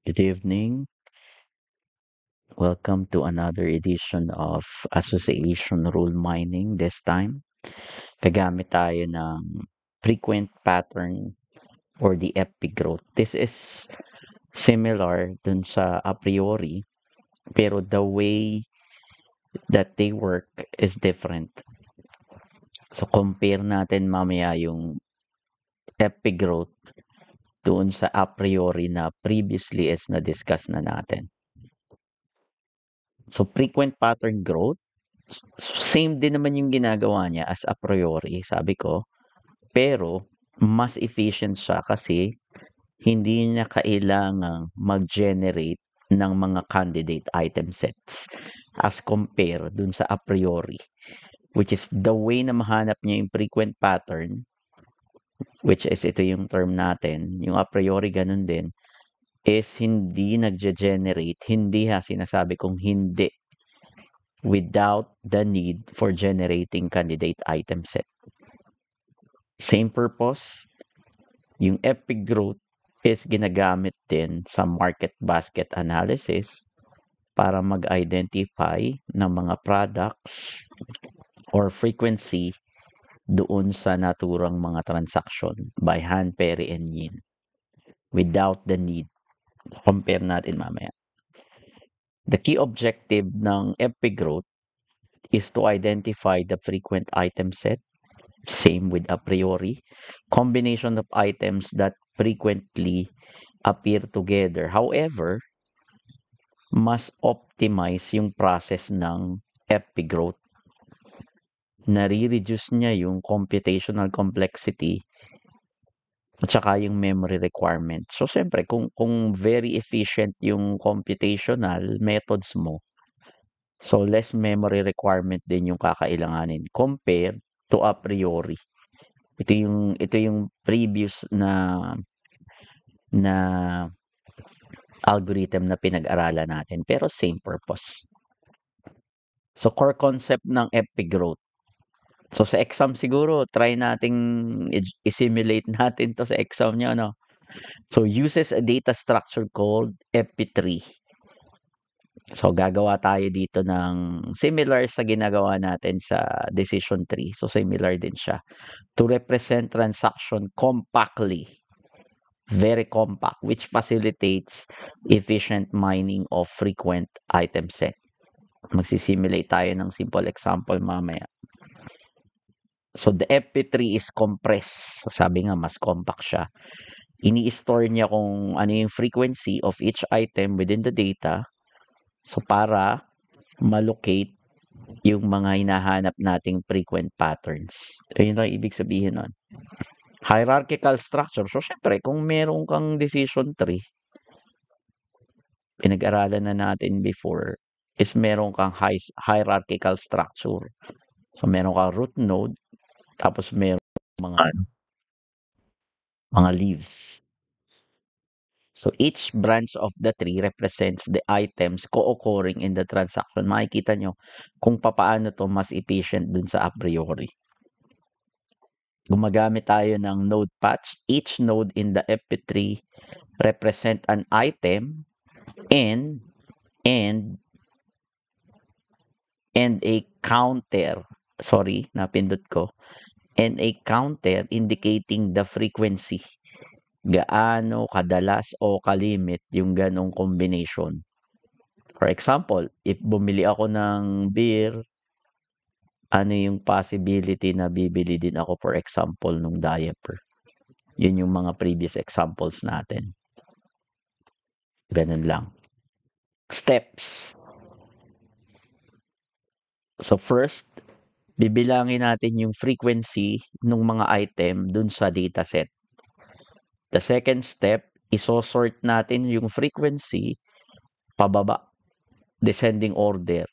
Good evening. Welcome to another edition of Association Rule Mining. This time, gagamit tayo ng frequent pattern or the epic growth. This is similar dun sa a priori, pero the way that they work is different. So, compare natin mamaya yung epic growth doon sa a priori na previously is na-discuss na natin. So, frequent pattern growth, same din naman yung ginagawa niya as a priori, sabi ko. Pero mas efficient siya kasi hindi niya kailangang mag-generate ng mga candidate item sets as compare dun sa a priori, which is the way na mahanap niya yung frequent pattern, which is ito yung term natin, yung a priori ganun din, is hindi nagge-generate, hindi sinasabi kong hindi, without the need for generating candidate item set. Same purpose, yung epic growth is ginagamit din sa market basket analysis para mag-identify ng mga products or frequency doon sa naturang mga transaction by Han, Perry, and Yin without the need. Compare natin mamaya. The key objective ng epic growth is to identify the frequent item set. Same with a priori. Combination of items that frequently appear together. However, mas optimize yung process ng epic growth. Nare-reduce niya yung computational complexity at saka yung memory requirement. So, siyempre, kung very efficient yung computational methods mo, so less memory requirement din yung kakailanganin compared to a priori. Ito yung previous na algorithm na pinag-aralan natin pero same purpose. So core concept ng epic growth. So sa exam siguro try nating i-simulate natin to sa exam niyo no. So uses a data structure called epi3. So gagawa tayo dito ng similar sa ginagawa natin sa decision tree. So similar din siya to represent transaction compactly, very compact, which facilitates efficient mining of frequent item set. Magsisimulate tayo ng simple example mamaya. So the FP3 is compressed. So sabi nga mas compact siya. Ini-store niya kung ano yung frequency of each item within the data. So para malocate yung mga hinahanap nating frequent patterns. Ayun lang ibig sabihin nun. Hierarchical structure. So syempre kung meron kang decision tree, pinag-aralan na natin before, is meron kang hierarchical structure. So meron kang root node, tapos meron mga leaves. So each branch of the tree represents the items co-occurring in the transaction. Makikita nyo kung papaano to mas efficient dun sa a priori. Gumagamit tayo ng node patch. Each node in the FP3 represent an item and a counter. Sorry, napindot ko. And a counter indicating the frequency. Gaano kadalas o kalimit yung ganong combination. For example, if bumili ako ng beer, ano yung possibility na bibili din ako for example nung diaper. Yun yung mga previous examples natin. Ganun lang. Steps. So first, bibilangin natin yung frequency ng mga item dun sa dataset. The second step, isosort natin yung frequency pababa, descending order,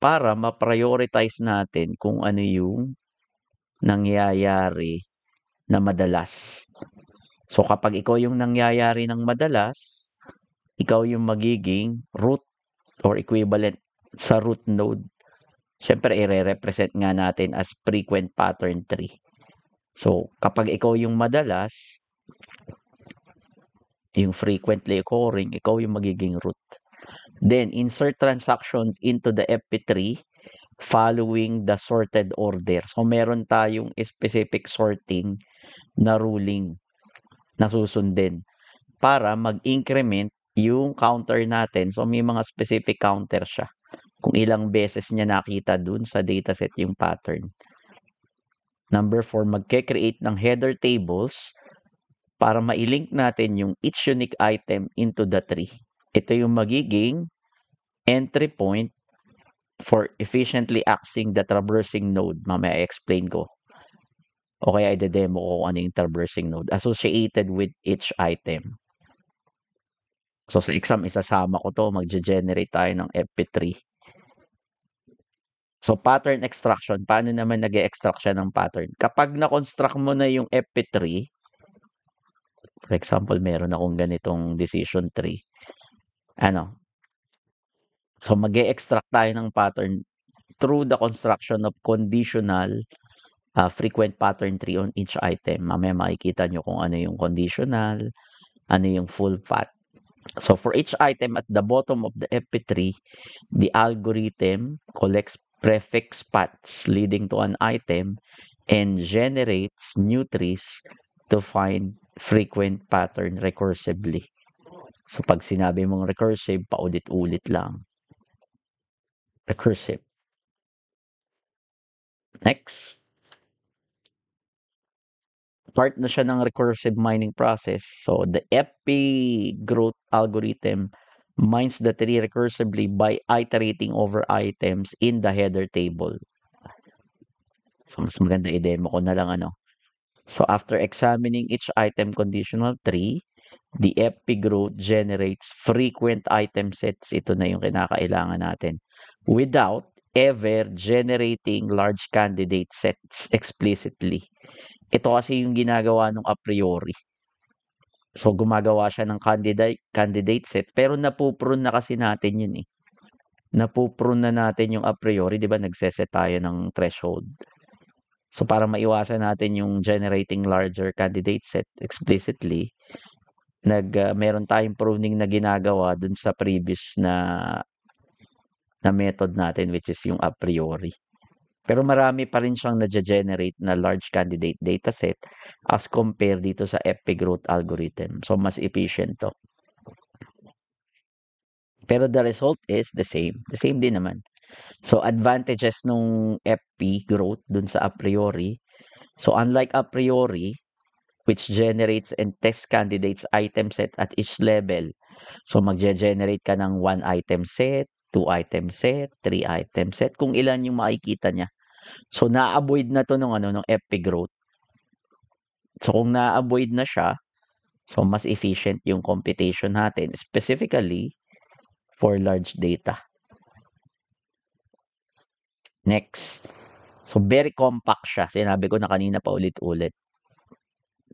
para ma-prioritize natin kung ano yung nangyayari na madalas. So kapag ikaw yung nangyayari ng madalas, ikaw yung magiging root or equivalent sa root node. Siyempre, i-represent nga natin as frequent pattern tree. So kapag ikaw yung madalas, Yung frequently occurring, ikaw yung magiging root. Then, insert transactions into the FP3 following the sorted order. So, meron tayong specific sorting na ruling na susundin para mag-increment yung counter natin. So, may mga specific counter siya. Kung ilang beses niya nakita dun sa dataset yung pattern. Number 4, magke-create ng header tables para ma-link natin yung each unique item into the tree. Ito yung magiging entry point for efficiently accessing the traversing node. Mamaya explain ko. O kaya i-demo ko kung ano yung traversing node associated with each item. So sa exam, isasama ko to, magge-generate tayo ng FP3. So pattern extraction, paano naman nag-e-extract siya ng pattern? Kapag na-construct mo na yung FP3, for example, meron akong ganitong decision tree. So mag-e-extract tayo ng pattern through the construction of conditional frequent pattern tree on each item. Mamaya makikita nyo kung ano yung conditional, ano yung full path. So for each item at the bottom of the FP3, the algorithm collects prefix paths leading to an item and generates new trees to find frequent pattern recursively. So pag sinabi mong recursive, paulit-ulit lang. Recursive. Next. Part na siya ng recursive mining process. So the FP growth algorithm mines the tree recursively by iterating over items in the header table. So mas maganda i-demo ko na lang So after examining each item conditional tree, the FP growth generates frequent item sets. Ito na yung kinakailangan natin. Without ever generating large candidate sets explicitly. Ito kasi yung ginagawa nung a priori. So gumagawa siya ng candidate set pero napuprune na kasi natin yun eh. Napuprune na natin yung a priori, 'di ba? Nagse-set tayo ng threshold. So para maiwasan natin yung generating larger candidate set explicitly, meron tayong pruning na ginagawa dun sa previous na method natin, which is yung a priori. Pero marami pa rin siyang na-generate na large candidate dataset as compared dito sa FP growth algorithm. So, mas efficient to. Pero the result is the same. The same din naman. So, advantages nung FP growth dun sa a priori. So, unlike a priori, which generates and tests candidates item set at each level. So, magge-generate ka ng 1 item set, 2 item set, 3 item set, kung ilan yung makikita niya. So, na-avoid na to nung FP growth. So, kung na-avoid na siya, so mas efficient yung computation natin, specifically for large data. Next. So, very compact siya. Sinabi ko na kanina pa ulit-ulit.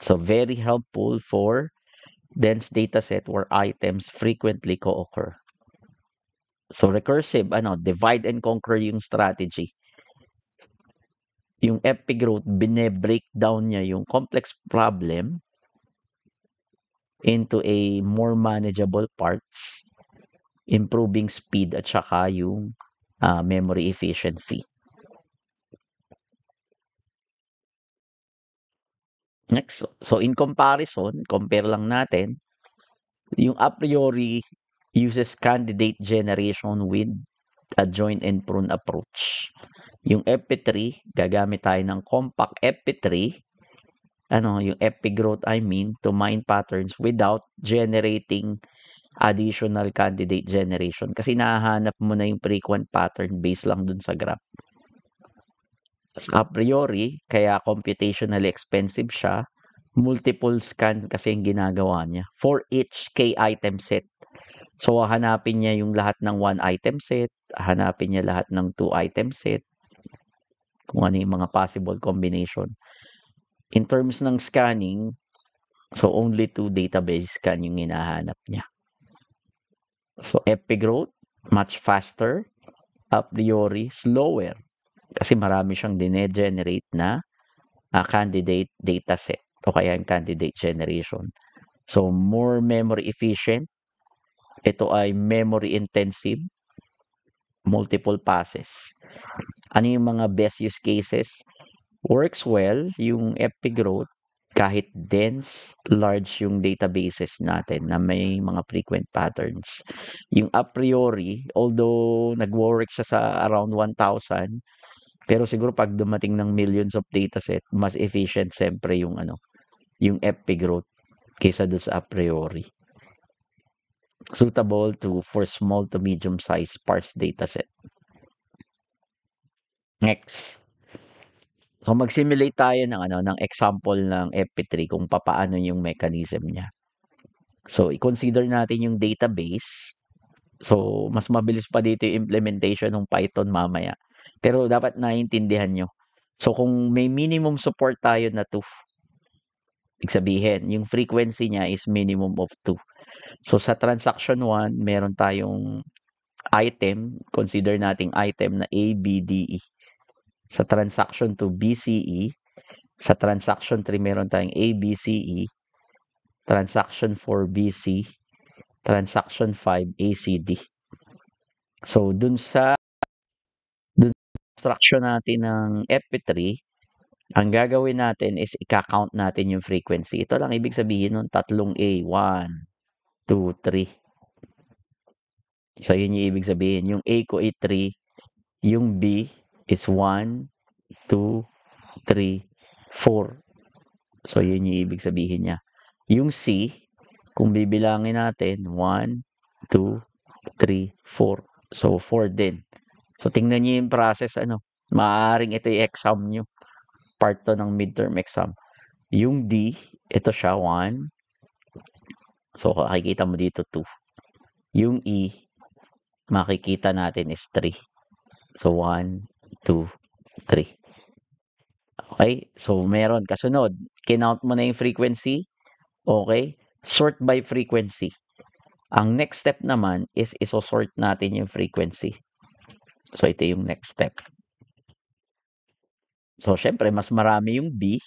So, very helpful for dense data set where items frequently co-occur. So, recursive, divide and conquer yung strategy. Yung FP growth, bine-breakdown niya yung complex problem into a more manageable parts, improving speed at saka yung memory efficiency. Next. So, in comparison, compare lang natin, yung a priori uses candidate generation with a join and prune approach. Yung FP3, gagamit tayo ng compact FP3, yung FP growth to mine patterns without generating additional candidate generation. Kasi nahahanap mo na yung frequent pattern based lang dun sa graph. A priori, kaya computationally expensive siya, multiple scan kasi yung ginagawa niya for each K item set. So, hanapin niya yung lahat ng 1 item set, hanapin niya lahat ng 2 item set, kung ano yung mga possible combination. In terms ng scanning, so only 2 database scan yung hinahanap niya. So, FP growth, much faster, a priori, slower. Kasi marami siyang dine-generate na candidate dataset o kaya yung candidate generation. So, more memory efficient. Ito ay memory intensive, multiple passes. Ano yung mga best use cases? Works well yung FP growth kahit dense, large yung databases natin na may mga frequent patterns. Yung a priori, although nagwo-work siya sa around 1,000, pero siguro pag dumating ng millions of dataset, mas efficient siyempre yung yung FP growth kaysa doon sa a priori. Suitable for small to medium size sparse dataset. Next. So mag-simulate tayo ng example ng FP3 kung papaano yung mechanism niya. So i-consider natin yung database. So mas mabilis pa dito yung implementation ng Python mamaya. Pero dapat naiintindihan nyo. So kung may minimum support tayo na 2, ibig sabihin, yung frequency niya is minimum of 2. So sa transaction 1, meron tayong item, consider nating item na A, B, D, E. Sa transaction 2, BCE. Sa transaction 3, meron tayong A, B, C, E. Transaction 4, BC. Transaction 5, ACD. So, dun sa instruction natin ng FP3, ang gagawin natin is i-count natin yung frequency. Ito lang ibig sabihin nun, tatlong A. 1, 2, 3. So, yun yung ibig sabihin. Yung A ko ay 3. Yung B is 1, 2, 3, 4. So, yun yung ibig sabihin niya. Yung C, kung bibilangin natin, 1, 2, 3, 4. So, 4 din. So, tingnan niyo yung process, maaaring ito yung exam nyo. Part to ng midterm exam. Yung D, ito siya, 1. So, makikita mo dito, 2. Yung E, makikita natin is 3. So, 1, 2, 3. Okay? So, meron. Kasunod, kinount mo na yung frequency. Okay? Sort by frequency. Ang next step naman is isosort natin yung frequency. So, ito yung next step. So, syempre, mas marami yung B.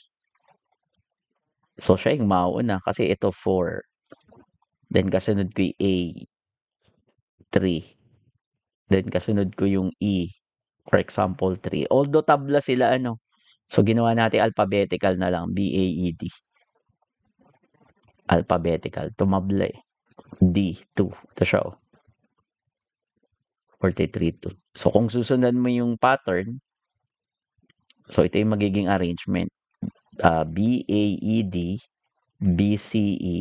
So, siya yung mauuna kasi ito 4. Then, kasunod ko yung A, 3. Then, kasunod ko yung E. For example, 3. Although tabla sila, So, ginawa natin alphabetical na lang. B-A-E-D. Alphabetical. Tumabla eh. D, 2. Ito siya, 43, 2. So, kung susundan mo yung pattern, so, ito yung magiging arrangement. B-A-E-D, B-C-E,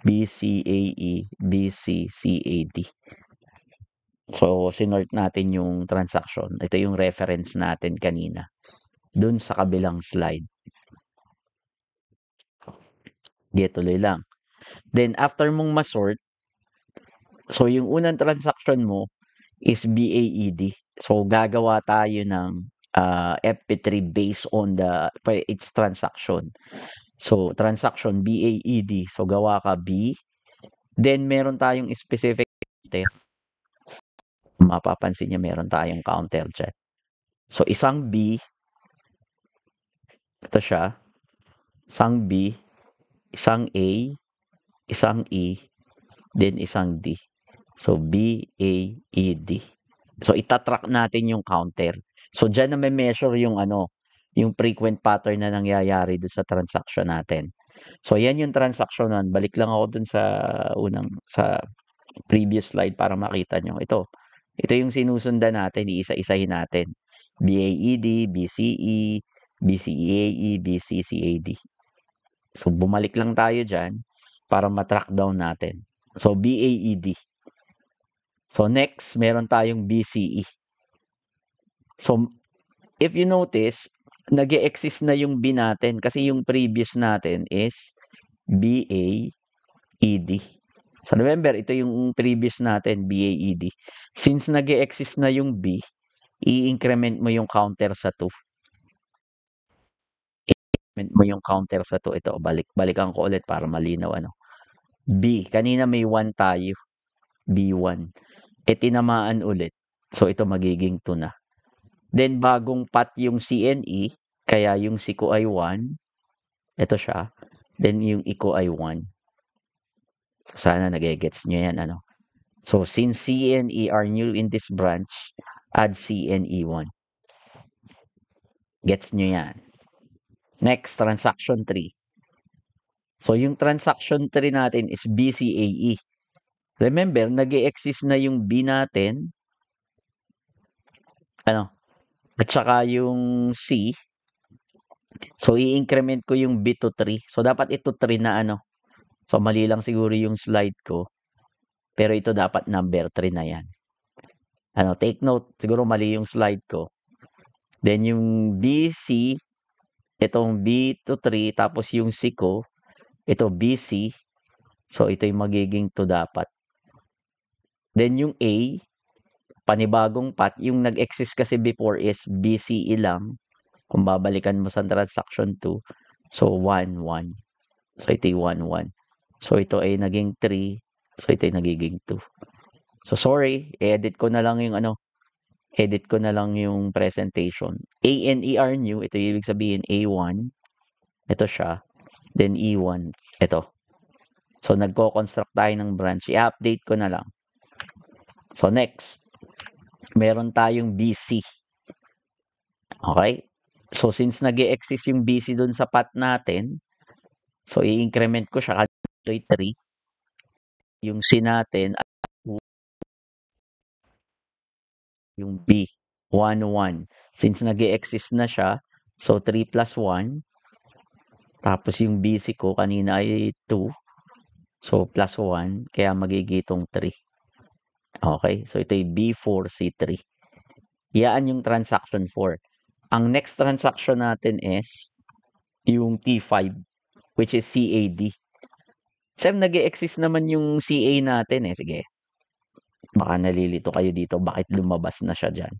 B-C-A-E, B-C-C-A-D. So, sinort natin yung transaction. Ito yung reference natin kanina. Dun sa kabilang slide. Tuloy lang. Then, after mong masort, so yung unang transaction mo is BAED. So, gagawa tayo ng FP3 based on its transaction. So, transaction BAED. So, gawa ka B. Then, meron tayong specific counter. Mapapansin niyo meron tayong counter dyan. So, isang B. Ito siya. Isang B. Isang A. Isang E. Then, isang D. So, BAED. So, itatrack natin yung counter. So, dyan na may measure yung yung frequent pattern na nangyayari doon sa transaction natin. So, yan yung transaction nun. Balik lang ako dun sa previous slide para makita nyo. Ito yung sinusundan natin, iisa-isahin natin. BAED, BCE, BCEAE, BCCAD. So, bumalik lang tayo dyan para matrack down natin. So, BAED. So, next, meron tayong BCE. So, if you notice, nag-e-exist na yung B natin kasi yung previous natin is BAED. So, remember, ito yung previous natin, BAED. Since nag-e-exist na yung B, i-increment mo yung counter sa 2. I-increment mo yung counter sa 2. Ito, balikan ko ulit para malinaw. B, kanina may 1 tayo. B1. Tinamaan ulit. So, ito magiging 2 na. Then, bagong path yung CNE, kaya yung C ko ay 1. Ito siya. Then, yung E ko ay 1. Sana nagegets nyo yan, ano? So, since C and E are new in this branch, add C and E1. Gets nyo yan. Next, transaction 3. So, yung transaction 3 natin is BCAE. Remember, nag-e-exist na yung B natin, ano, at saka yung C. So, i-increment ko yung B to 3. So, dapat ito 3 na ano. So, mali lang siguro yung slide ko. Pero ito dapat number 3 na yan. Ano, take note, siguro mali yung slide ko. Then, yung BC, itong B to 3, tapos yung C ko, ito BC. So, ito yung magiging 2 dapat. Then, yung A, panibagong path, yung nag-exist kasi before is BCE lang. Kung babalikan mo sa transaction 2. So, 1, 1. So, ito yung 1, 1. So, ito ay naging 3. So, ito ay nagiging 2. So, sorry, edit ko na lang yung ano, edit ko na lang yung presentation. A and E are new. Ito yung ibig sabihin A1. Ito siya. Then E1. Ito. So, nagko-construct tayo ng branch. I-update ko na lang. So, next. Meron tayong BC. Okay? So, since nag-e-exist yung BC dun sa path natin, so, i-increment ko siya. Ito ay 3. Yung C natin, yung B, 1, 1. Since nag-e-exist na siya, so 3 plus 1. Tapos yung BC ko kanina ay 2. So plus 1, kaya magigitong 3. Okay, so ito ay B4C3. Yan yung transaction 4. Ang next transaction natin is yung T5, which is CAD. Sir, nag-e-exist naman yung CA natin eh. Sige. Baka nalilito kayo dito. Bakit lumabas na siya dyan?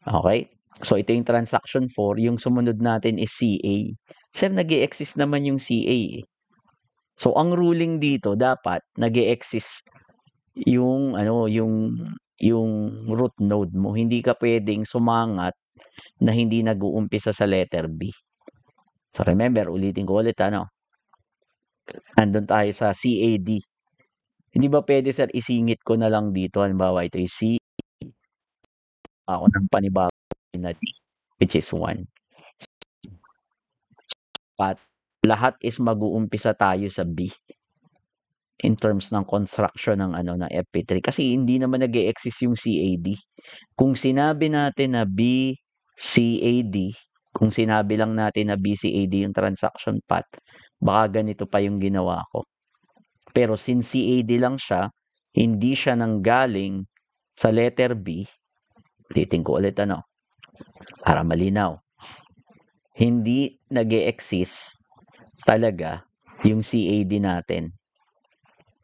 Okay? So, ito yung transaction 4. Yung sumunod natin is CA. Sir, nag-e-exist naman yung CA eh. So, ang ruling dito, dapat nag-e-exist yung, ano, yung root node mo. Hindi ka pwedeng sumangat na hindi nag-uumpisa sa letter B. So, remember, ulitin ko ulit, ano? Andun tayo sa CAD. Hindi ba pwede, sir, isingit ko na lang dito? Halimbawa, ito yung C. Ako ng panibago na D, which is 1. At lahat is mag-uumpisa tayo sa B in terms ng construction ng ano ng FP3 kasi hindi naman nag-e-exist yung CAD. Kung sinabi natin na BCAD, kung sinabi lang natin na BCAD yung transaction path, baka ganito pa yung ginawa ko. Pero since CAD lang siya, hindi siya nanggaling sa letter B, ulitin ko ulit ano, para malinaw. Hindi nag-e-exist talaga yung CAD natin.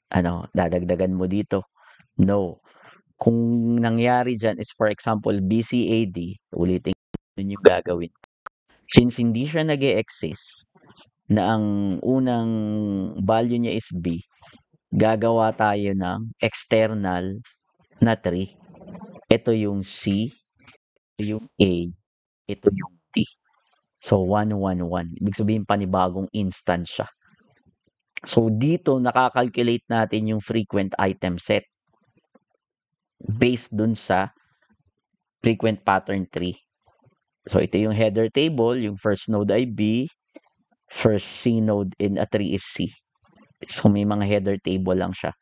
Ano, dadagdagan mo dito? No. Kung nangyari dyan is for example BCAD, ulitin yun yung gagawin. Since hindi siya nag-e-exist na ang unang value niya is B, gagawa tayo ng external na 3. Ito yung C, ito yung A, ito yung D. So, 1, 1, 1. Ibig sabihin panibagong instance siya. So, dito nakakalculate natin yung frequent item set based dun sa frequent pattern tree. So, ito yung header table. Yung first node ay B. First C node in a tree is C. So, may mga header table lang siya.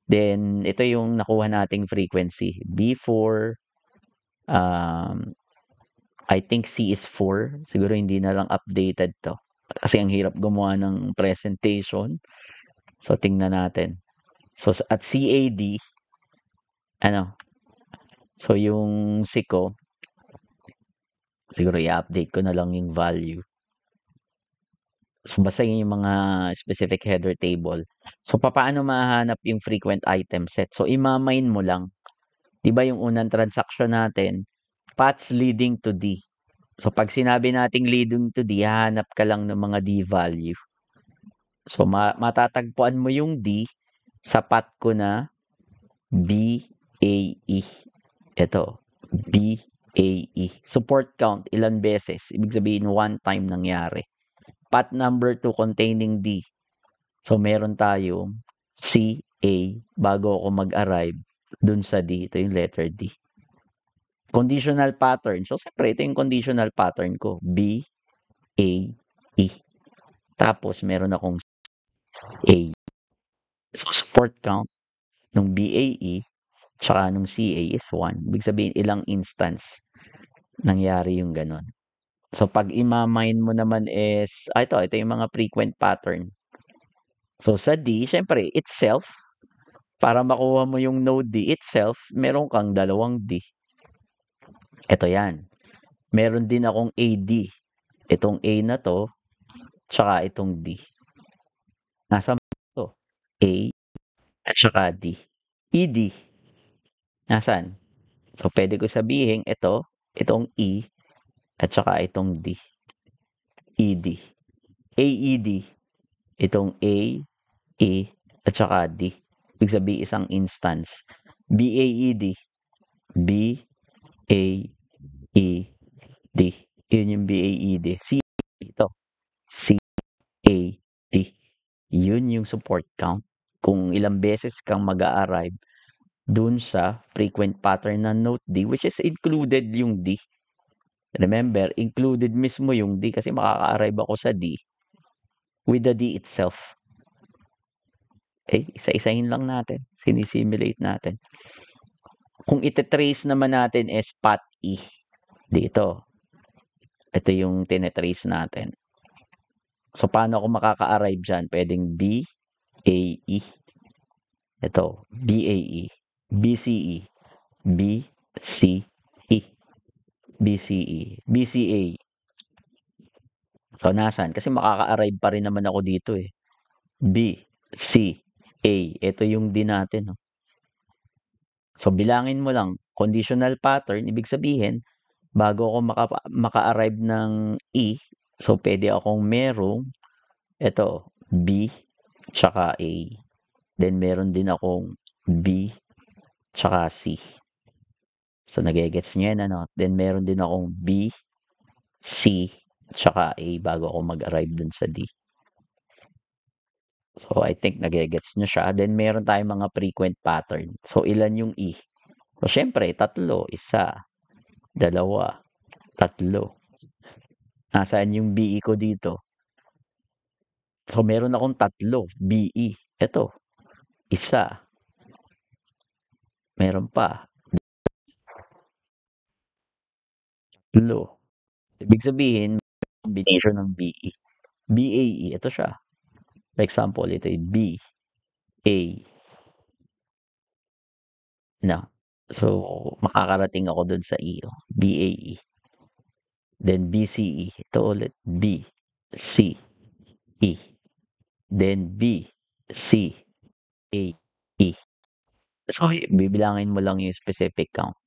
Then, ito yung nakuha nating frequency. B4. I think C is 4. Siguro hindi na lang updated to. Kasi ang hirap gumawa ng presentation. So, tingnan natin. So, at CAD, ano, so yung C ko, siguro i-update ko na lang yung value. So, basahin yung mga specific header table. So, paano mahanap yung frequent item set? So, imamine mo lang. Diba yung unang transaction natin, paths leading to D. So, pag sinabi nating leading to D, hahanap ka lang ng mga D value. So, matatagpuan mo yung D sa path ko na BAE. Ito, BAE. Support count, ilan beses? Ibig sabihin, one time nangyari. Path number 2 containing D. So, meron tayong C, A, bago ako mag-arrive dun sa D. Ito yung letter D. Conditional pattern. So, siyempre, ito yung conditional pattern ko. B, A, E. Tapos, meron akong A. So, support count nung BAE tsaka nung CA is 1. Ibig sabihin, ilang instance nangyari yung ganon. So, pag imamine mo naman is, ito yung mga frequent pattern. So, sa D, syempre, itself, para makuha mo yung node D itself, meron kang dalawang D. Ito yan. Meron din akong AD. Itong A na to, tsaka itong D. Nasa to? A at tsaka D. ED. Nasaan? So, pwede ko sabihin itong E at tsaka itong D. ED. AED. Itong A, E, at saka D. Ibig sabihin isang instance. BAED. B, A, E, D. Yun yung BAED. C, ito. C, A, D. Yun yung support count. Kung ilang beses kang mag-a-arrive dun sa frequent pattern ng note D, which is included yung D. Remember, included mismo yung D kasi makaka-arrive ako sa D with the D itself. Isa-isahin lang natin. Sinisimulate natin. Kung ite-trace naman natin is path E. Dito. Ito yung tinetrace natin. So, paano ako makaka-arrive dyan? Pwedeng B, A, E. Ito. B, A, E. B, C, E. B, C, E. B, C, E. B, C, A. So, nasan? Kasi makaka-arrive pa rin naman ako dito eh. B, C, A. Ito yung D natin. No? So, bilangin mo lang, conditional pattern, ibig sabihin, bago ako maka-arrive ng E, so pwede akong merong, ito, B, tsaka A. Then, meron din akong B, tsaka C. So, nagigets niyo yan, ano? Then, meron din akong B, C, tsaka A bago ako mag-arrive dun sa D. So, I think nagigets niyo siya. Then, meron tayong mga frequent pattern. So, ilan yung E? So, syempre, 3, 1, 2, 3. Nasaan yung BE ko dito? So, meron akong 3, BE. Ito, 1. Meron pa, 3. Ibig sabihin, combination ng BE. BAE, ito siya. For example, ito yung B, A. Na. So, makakarating ako dun sa E. BAE. Then, BCE. Ito ulit. B, C, E. Then, B, C, A, E. So, bibilangin mo lang yung specific count.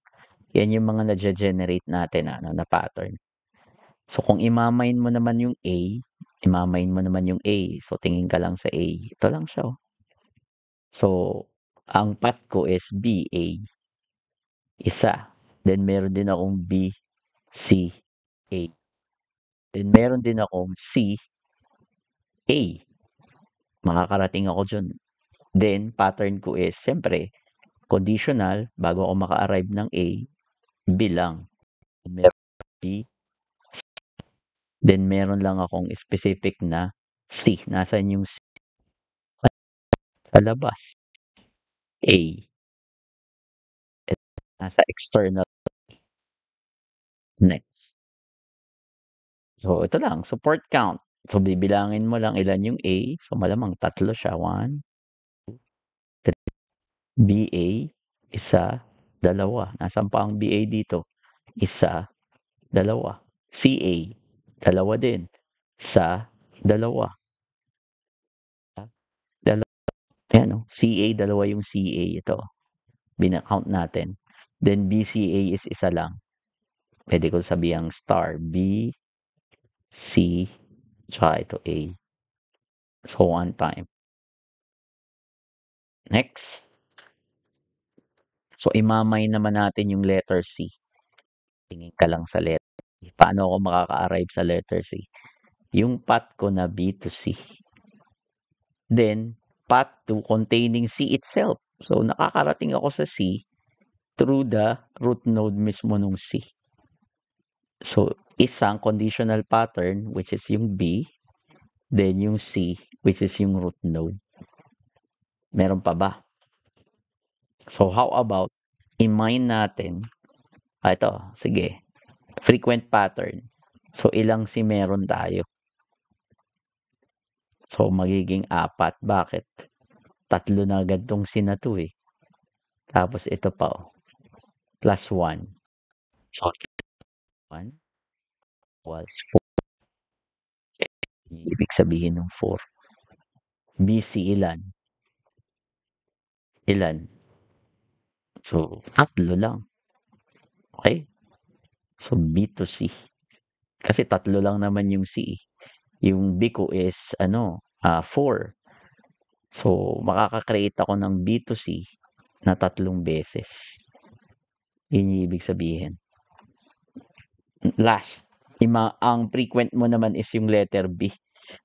Yan yung mga na-generate natin na pattern. So, kung imamine mo naman yung A, imamine mo naman yung A. So, tingin ka lang sa A. Ito lang siya. So, ang path ko is B, A. 1. Then, meron din akong B, C, A. Then, meron din akong C, A. Makakarating ako dyan. Then, pattern ko is, siyempre, conditional, bago ako maka-arrive ng A, bilang. Meron B, then meron lang akong specific na C. Nasaan yung C? Sa labas. A. At nasa external. Next. So, ito lang. Support count. So, bibilangin mo lang ilan yung A. So, malamang 3 siya. 1, 3. BA, 1, 2. Nasaan pa ang BA dito? 1, 2. CA, 2 din. 1, 2. 2. Ayan o. CA, 2 yung CA. Ito. Binakount natin. Then, BCA is 1 lang. Pwede ko sabihang star. B, C, tsaka ito A. So, 1 time. Next. So, imamine naman natin yung letter C. Tingin ka lang sa letter C. Paano ako makaka-arrive sa letter C? Yung path ko na B to C. Then, path to containing C itself. So, nakakarating ako sa C through the root node mismo nung C. So, isang conditional pattern, which is yung B, then yung C, which is yung root node. Meron pa ba? So, how about i-mine natin? Ito, sige. Frequent pattern. So, ilang C meron tayo? So, magiging 4. Bakit? 3 na agad tong C na to eh. Tapos ito pa oh. Plus 1. So, 1 was 4. Ibig sabihin ng 4. BC ilan? Ilan? So, 3 lang. Okay? So, B to C. Kasi 3 lang naman yung C. Yung B ko is 4. So, makaka-create ako ng B to C na 3 beses. Yun yung ibig sabihin. Last, ang frequent mo naman is yung letter B.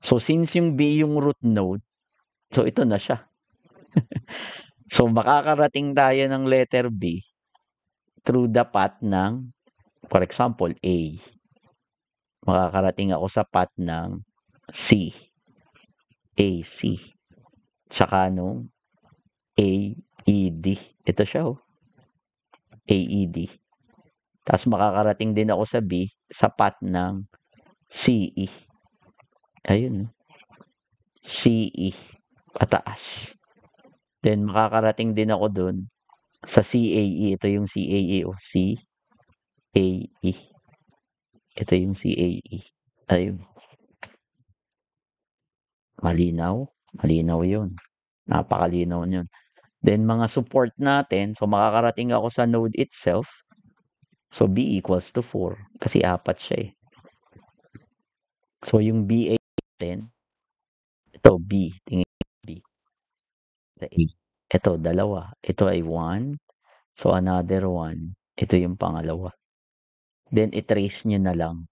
So, since yung B yung root node, so ito na siya. So, makakarating tayo ng letter B through the path ng, for example, A. Makakarating ako sa path ng C. AC. Tsaka nung AED. Ito siya oh. AED. Tapos makakarating din ako sa B sa path ng CE. Ayun. CE. Pataas. Then makakarating din ako dun sa CAE. Ito yung CAE o CAE. Ito yung CAE. Ayun. Malinaw. Malinaw yun. Napakalinaw yun. Then mga support natin. So makakarating ako sa node itself. So B equals to 4. Kasi 4 siya eh. So yung BA natin. Ito B. Tingin B. Ito 2. Ito ay 1. So another 1. Ito yung pangalawa. Then i-trace nyo na lang.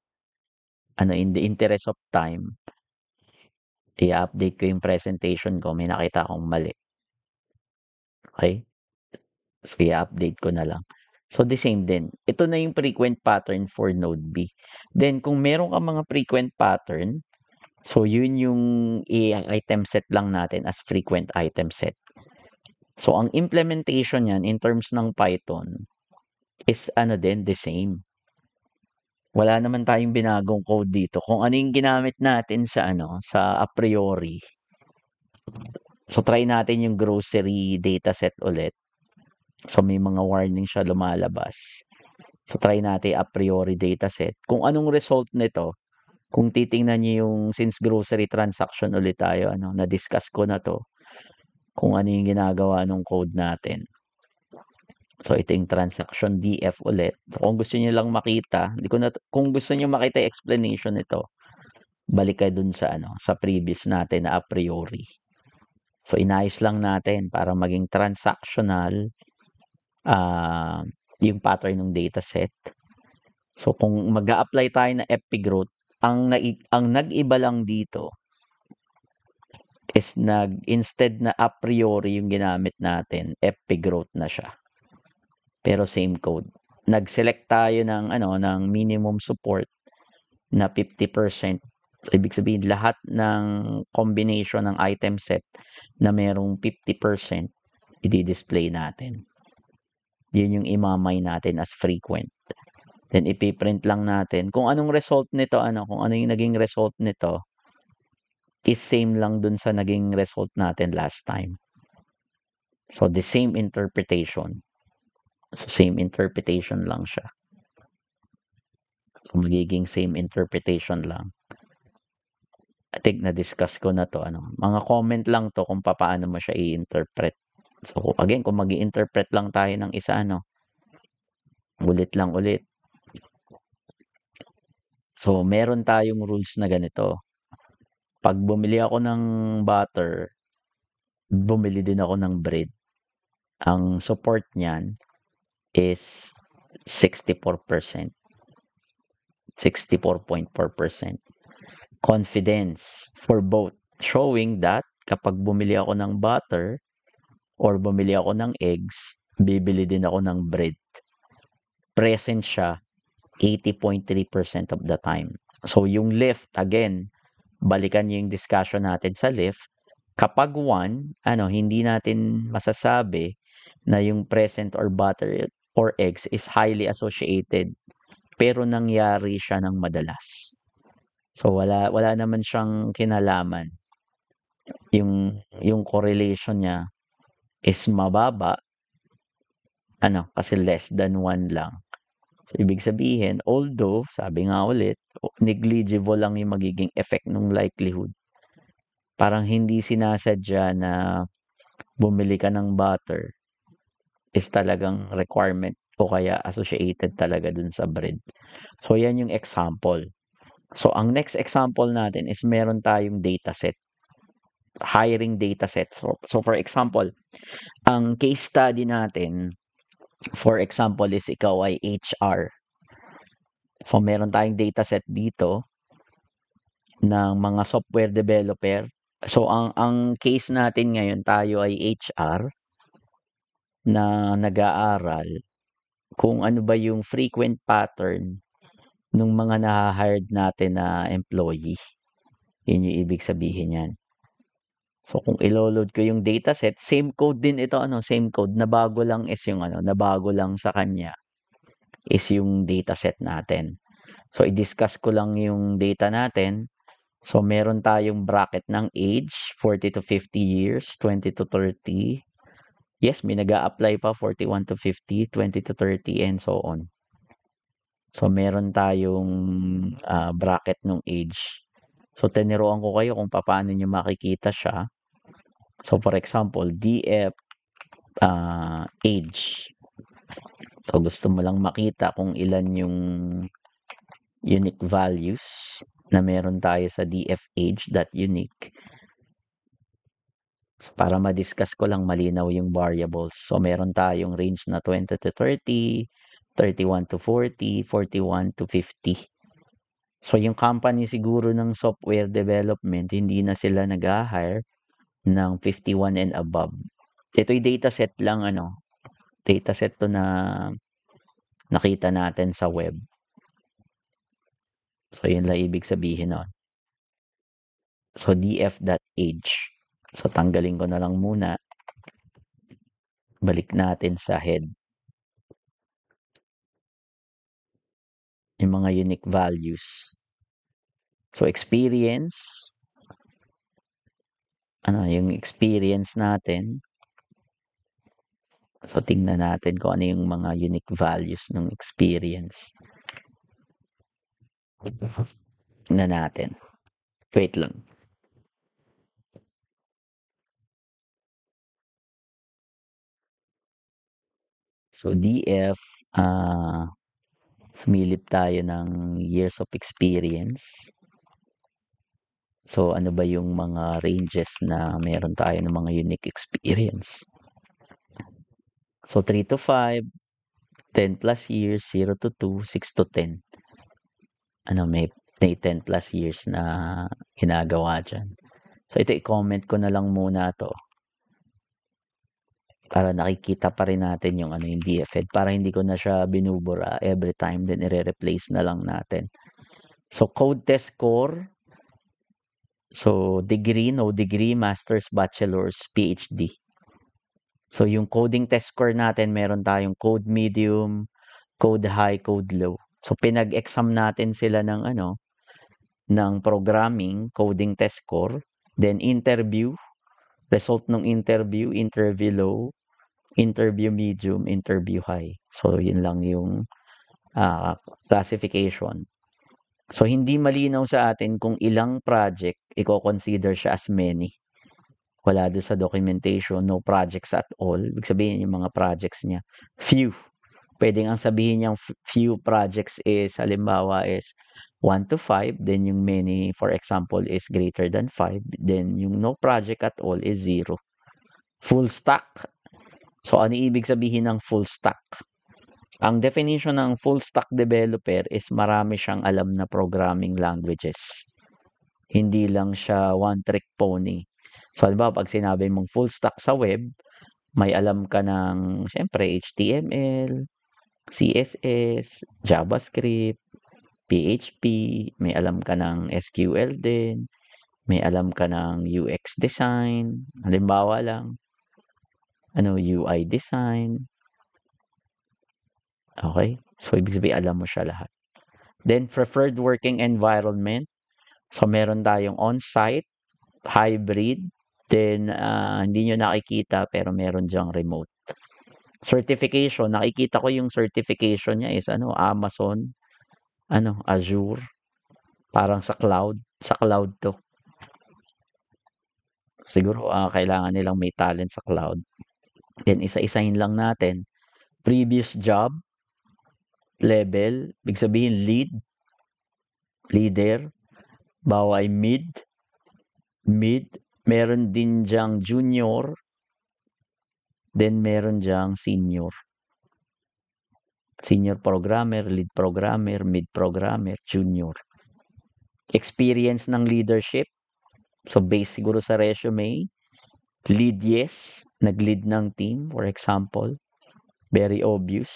In the interest of time, i-update ko yung presentation ko. May nakita akong mali. Okay? So, i-update ko na lang. So, the same din. Ito na yung frequent pattern for node B. Then, kung meron ka mga frequent pattern, so, yun yung i-item set lang natin as frequent item set. So, ang implementation yan in terms ng Python is the same. Wala naman tayong binagong code dito. Kung ano yung ginamit natin sa a priori. So, try natin yung grocery dataset ulit. So, may mga warning siya lumalabas. So, try natin a priori dataset. Kung anong result nito, kung titingnan niyo yung since grocery transaction ulit tayo, na-discuss ko na to, kung ano yung ginagawa ng code natin. So, ito yung transaction DF ulit. So, kung gusto niyo lang makita, kung gusto niyo makita yung explanation nito, balik kayo dun sa sa previous natin na a priori. So, inayos lang natin para maging transactional yung pattern ng dataset. So, kung mag-a-apply tayo na FP growth, ang nag-iba lang dito is instead na a priori yung ginamit natin, FP growth na siya. Pero same code. Nag-select tayo ng minimum support na 50%. So, ibig sabihin lahat ng combination ng item set na merong 50% i-display natin. Yun yung imamay natin as frequent. Then ipiprint lang natin kung anong result nito, kung ano yung naging result nito is same lang dun sa naging result natin last time. So the same interpretation. So same interpretation lang siya. So magiging same interpretation lang. I think na-discuss ko na to. Mga comment lang to kung paano mo siya i-interpret. So again, kung mag-i-interpret lang tayo ng isa, ulit lang ulit. So meron tayong rules na ganito. Pag bumili ako ng butter, bumili din ako ng bread. Ang support niyan is 64%. 64.4%. Confidence for both, showing that kapag bumili ako ng butter or bumili ako ng eggs, bibili din ako ng bread. Present siya 80.3% of the time. So yung lift, again, balikan niyo yung discussion natin sa lift. Kapag one, hindi natin masasabi na yung present or butter or eggs is highly associated, pero nangyari siya ng madalas. So wala naman siyang kinalaman. Yung correlation niya is mababa, kasi less than 1 lang. So, ibig sabihin, although, sabi nga ulit, negligible lang yung magiging effect ng likelihood. Parang hindi sinasadya na bumili ka ng butter is talagang requirement o kaya associated talaga dun sa bread. So, yan yung example. So, ang next example natin is meron tayong dataset. Hiring dataset. So, for example, ang case study natin, for example, is ikaw ay HR. So, meron tayong dataset dito ng mga software developer. So, ang case natin ngayon, tayo ay HR na nag-aaral kung ano ba yung frequent pattern ng mga naha-hired natin na employee. Yun yung ibig sabihin yan. So, kung ilo-load ko yung dataset, same code din ito, same code. Nabago lang sa kanya is yung dataset natin. So, i-discuss ko lang yung data natin. So, meron tayong bracket ng age, 40 to 50 years, 20 to 30. Yes, may nag-a-apply pa, 41 to 50, 20 to 30, and so on. So, meron tayong bracket ng age. So, tiniruan ko kayo kung paano nyo makikita siya. So, for example, DF age. So, gusto mo lang makita kung ilan yung unique values na meron tayo sa df_age.unique. So, para ma-discuss ko lang malinaw yung variables. So, meron tayong range na 20 to 30, 31 to 40, 41 to 50. So, yung company siguro ng software development, hindi na sila nag-hire ng 51 and above. Ito'y dataset lang, dataset to na nakita natin sa web. So, yun lang ibig sabihin nun. So, df.age. So, tanggalin ko na lang muna. Balik natin sa head. Yung mga unique values. So, experience. Yung experience natin. So, tingnan natin kung ano yung mga unique values ng experience. Tingnan natin. Wait lang. So, DF, sumilip tayo ng years of experience. So, ano ba yung mga ranges na meron tayo ng mga unique experience? So, 3 to 5, 10 plus years, 0 to 2, 6 to 10. May 10 plus years na ginagawa dyan. So, ito i-comment ko na lang muna to para nakikita pa rin natin yung yung DFED para hindi ko na siya binubura every time, then i-replace na lang natin. So, code test score. So, degree, no degree, master's, bachelor's, PhD. So, yung coding test score natin, meron tayong code medium, code high, code low. So, pinag-exam natin sila ng ng programming, coding test score, then interview, result ng interview low, interview medium, interview high. So, yun lang yung classification. So, hindi malinaw sa atin kung ilang project i-consider siya as many. Wala doon sa documentation, no projects at all. Ibig sabihin yung mga projects niya, few. Pwedeng ang sabihin niyang few projects is, halimbawa is 1 to 5, then yung many, for example, is greater than 5, then yung no project at all is 0. Full stack. So, ano ibig sabihin ng full stack? Ang definition ng full stack developer is marami siyang alam na programming languages. Hindi lang siya one trick pony So, halimbawa 'pag sinabi mong full stack sa web, may alam ka ng siyempre HTML, CSS, JavaScript, PHP, may alam ka ng SQL din, may alam ka ng UX design, halimbawa lang, UI design, okay? So, ibig sabihin alam mo siya lahat. Then preferred working environment, so meron tayong on-site, hybrid, then hindi niyo nakikita pero meron diyang remote. Certification, nakikita ko yung certification niya is Amazon, Azure, parang sa cloud 'to. Siguro, kailangan nilang may talent sa cloud. Then isa-isahin lang natin, previous job, level, ibig sabihin leader, bawa ay mid, meron din diyang junior, then meron diyang senior. Senior programmer, lead programmer, mid programmer, junior. Experience ng leadership, so base siguro sa resume, lead yes, nag-lead ng team, for example, very obvious.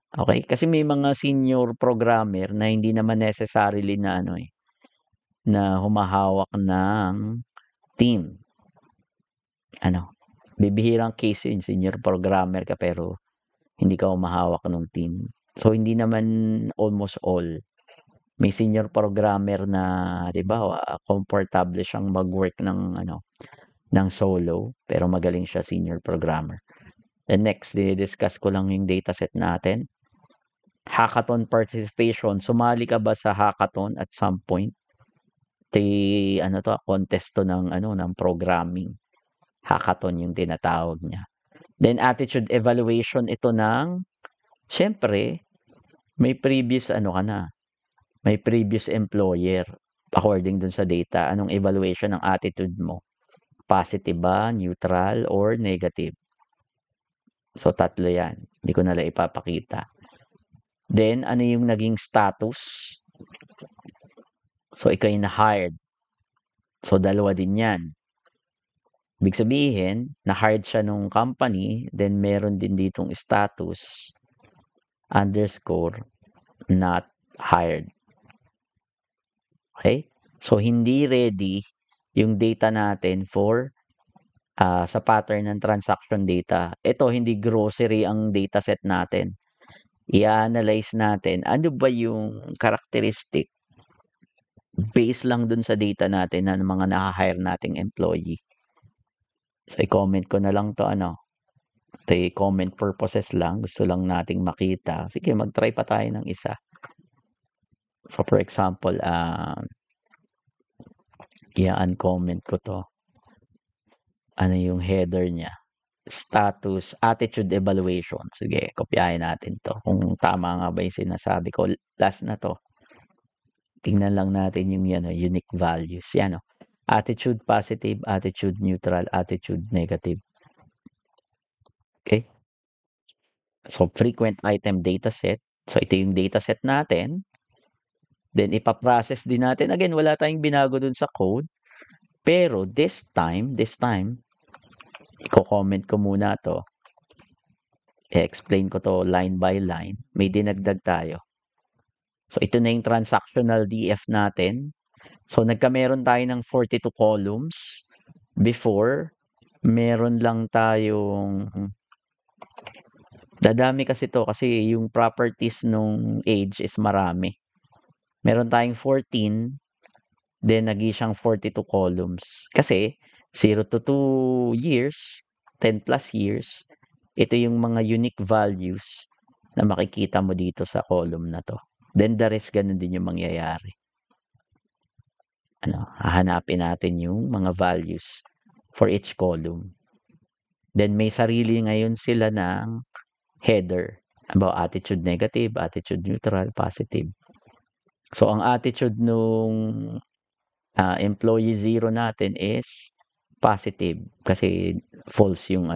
Okay, kasi may mga senior programmer na hindi naman necessarily na na humahawak ng team. Bibihirang case yun, senior programmer ka pero hindi ka humahawak ng team. So hindi naman almost all. May senior programmer na, 'di ba, komportable siyang mag-work ng solo pero magaling siya senior programmer. And next, discuss ko lang yung dataset natin. Hackathon participation, sumali ka ba sa hackathon at some point? Contest to ng programming. Hackathon yung tinatawag niya. Then attitude evaluation ito ng siyempre may previous may previous employer according dun sa data. Anong evaluation ng attitude mo? Positive ba, neutral, or negative? So tatlo 'yan. Hindi ko na lang ipapakita. Then, ano yung naging status? So, ikaw yung na-hired. So, dalawa din yan. Ibig sabihin, na-hired siya nung company, then meron din ditong status, _ not hired. Okay? So, hindi ready yung data natin for sa pattern ng transaction data. Ito, hindi grocery ang dataset natin. I-analyze natin, ano ba yung characteristic based lang dun sa data natin ng mga naka-hire nating employee. So, i-comment ko na lang to ito comment purposes lang. Gusto lang nating makita. Sige, mag-try pa tayo ng isa. So, for example, i-uncomment ko to. Ano yung header niya? Status, attitude evaluation. Sige, kopyahin natin to. Kung tama nga ba yung sinasabi ko. Last na to. Tingnan lang natin yung unique values. Yan. Attitude positive, attitude neutral, attitude negative. Okay? So, frequent item dataset. So, ito yung dataset natin. Then, ipaprocess din natin. Again, wala tayong binago dun sa code. Pero, this time, i-comment ko muna to. I-explain ko to line by line. May dinagdag tayo. So, ito na yung transactional DF natin. So, meron tayo ng 42 columns. Before, meron lang tayong dadami kasi to kasi yung properties nung age is marami. Meron tayong 14, then naging siyang 42 columns. Kasi 0 to 2 years, 10 plus years, ito yung mga unique values na makikita mo dito sa column na to. Then the rest, ganun din yung mangyayari. Hahanapin natin yung mga values for each column. Then may sarili ngayon sila ng header about attitude negative, attitude neutral, positive. So ang attitude nung employee 0 natin is positive kasi false yung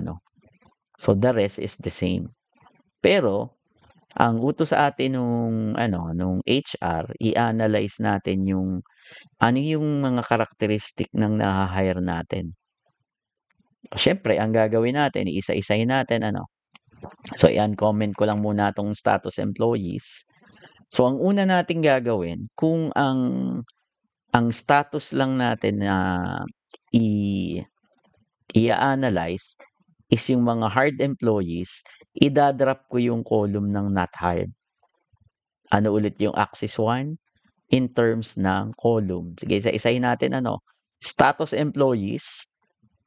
So the rest is the same. Pero ang utos sa atin nung HR, i-analyze natin yung Ano yung mga characteristic ng naha-hire natin? Siyempre ang gagawin natin iisa-isahin natin ano. So i-uncomment ko lang muna 'tong status employees. So ang una nating gagawin kung ang status lang natin na i i-a-analyze is yung mga hired employees, ida-drop ko yung column ng not hired. Ano ulit yung axis 1? In terms ng column. Sige, isa-isahin natin ano. Status employees,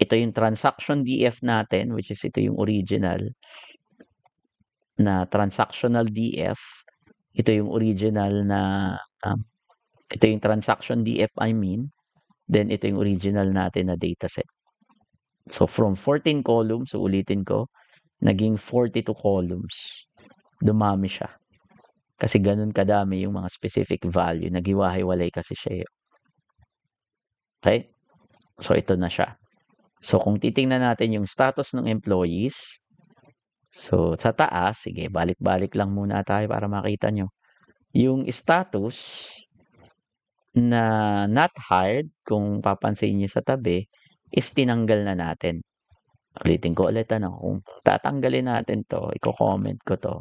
ito yung transaction DF natin, which is ito yung original na transactional DF. Ito yung original na, ito yung transaction DF I mean. Then ito yung original natin na dataset. So from 14 columns, so ulitin ko, naging 42 columns. Dumami siya. Kasi ganun kadami yung mga specific value. Naghiwa-hiwalay kasi siya. Okay? So ito na siya. So kung titingnan natin yung status ng employees, so sa taas, sige, balik-balik lang muna tayo para makita nyo. Yung status na not hired, kung papansin nyo sa tabi, is tinanggal na natin. Ulitin ko ulit ano, kung tatanggalin natin to, i-comment ko to.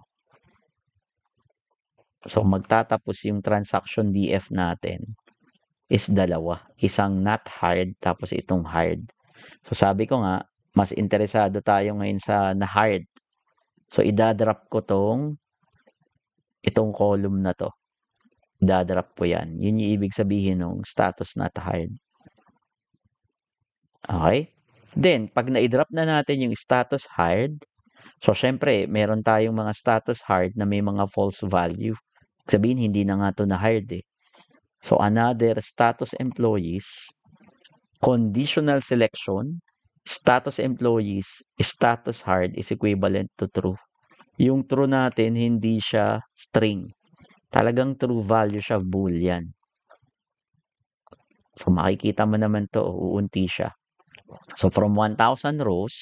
So magtatapos yung transaction DF natin is dalawa. Isang not hired tapos itong hired. So sabi ko nga, mas interesado tayo ngayon sa na hired. So idadrop ko itong column na to. Idadrop ko yan. Yun yung ibig sabihin ng status not hired. Okay? Then, pag na-drop na natin yung status hired, so syempre, meron tayong mga status hired na may mga false value. Sabihin, hindi na nga to na hired eh. So, another status employees, conditional selection, status employees, status hired is equivalent to true. Yung true natin, hindi siya string. Talagang true value siya, boolean. So, makikita mo naman to, uunti siya. So, from 1,000 rows,